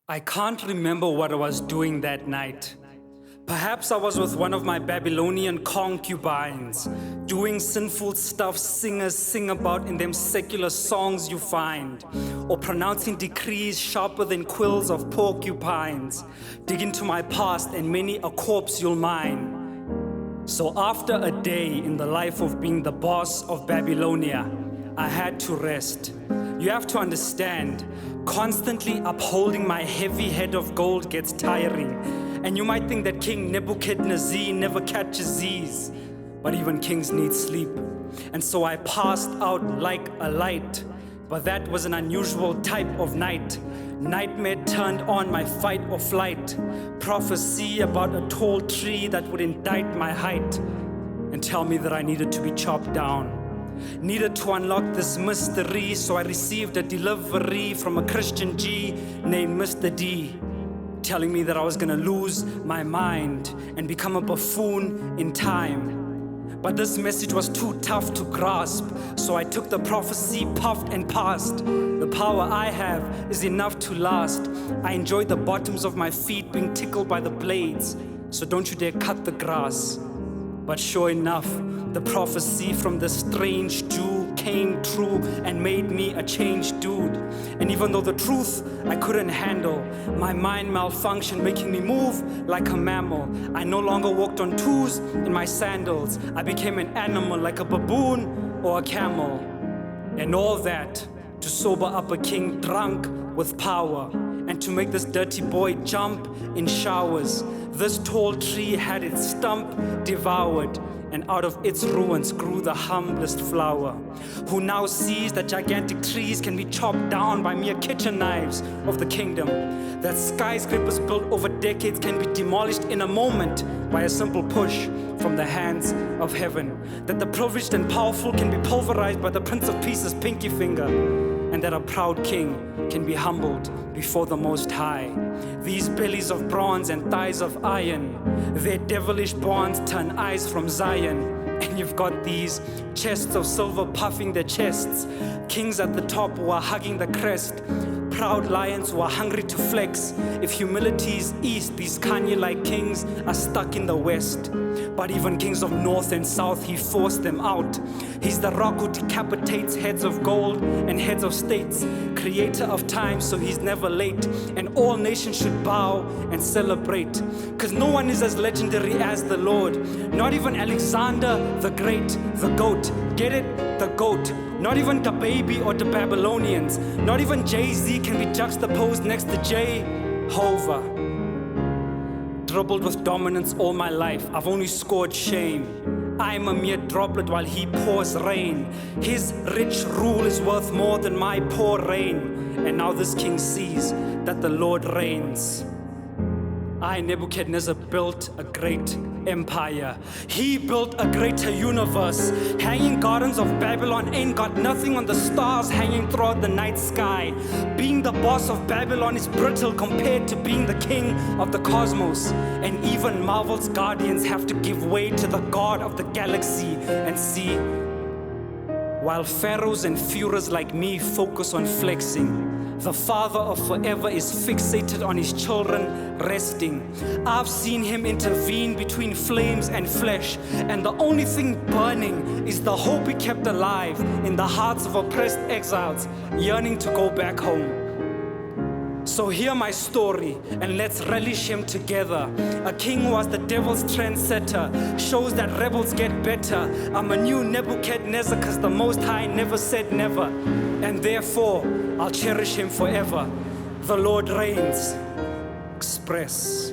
I can't remember what I was doing that night. Perhaps I was with one of my Babylonian concubines, doing sinful stuff singers sing about in them secular songs you find, or pronouncing decrees sharper than quills of porcupines. Dig into my past and many a corpse you'll mine. So after a day in the life of being the boss of Babylonia, I had to rest. You have to understand, constantly upholding my heavy head of gold gets tiring. And you might think that King Nebuchadnezzar never catches these, but even kings need sleep. And so I passed out like a light, but that was an unusual type of night. Nightmare turned on my fight or flight. Prophecy about a tall tree that would indict my height and tell me that I needed to be chopped down. Needed to unlock this mystery, so I received a delivery from a Christian G named Mr. D, telling me that I was gonna lose my mind and become a buffoon in time. But this message was too tough to grasp, so I took the prophecy, puffed and passed. The power I have is enough to last. I enjoy the bottoms of my feet being tickled by the blades, so don't you dare cut the grass. But sure enough, the prophecy from the strange Jew came true and made me a changed dude. And even though the truth I couldn't handle, my mind malfunctioned, making me move like a mammal. I no longer walked on twos in my sandals. I became an animal like a baboon or a camel. And all that to sober up a king drunk with power, and to make this dirty boy jump in showers. This tall tree had its stump devoured, and out of its ruins grew the humblest flower. Who now sees that gigantic trees can be chopped down by mere kitchen knives of the kingdom? That skyscrapers built over decades can be demolished in a moment by a simple push from the hands of heaven. That the privileged and powerful can be pulverized by the Prince of Peace's pinky finger. And that a proud king can be humbled before the Most High. These bellies of bronze and thighs of iron, their devilish bonds turn eyes from Zion. And you've got these chests of silver puffing their chests, kings at the top who are hugging the crest, proud lions who are hungry to flex. If humility is east, these Kanye-like kings are stuck in the west. But even kings of north and south, he forced them out. He's the rock who decapitates heads of gold and heads of states, creator of time, so he's never late. And all nations should bow and celebrate, cause no one is as legendary as the Lord. Not even Alexander the Great, the GOAT. Get it? The GOAT. Not even the baby or the Babylonians. Not even Jay-Z can be juxtaposed next to Jehovah. Dribbled with dominance all my life, I've only scored shame. I'm a mere droplet while he pours rain. His rich rule is worth more than my poor reign. And now this king sees that the Lord reigns. I, Nebuchadnezzar, built a great empire. He built a greater universe. Hanging gardens of Babylon ain't got nothing on the stars hanging throughout the night sky. Being the boss of Babylon is brittle compared to being the king of the cosmos. And even Marvel's guardians have to give way to the god of the galaxy and see. While pharaohs and Führers like me focus on flexing, the Father of forever is fixated on his children resting. I've seen him intervene between flames and flesh, and the only thing burning is the hope he kept alive in the hearts of oppressed exiles yearning to go back home. So hear my story and let's relish him together. A king who was the devil's trendsetter shows that rebels get better. I'm a new Nebuchadnezzar cause the Most High never said never, and therefore I'll cherish him forever. The Lord reigns. Express.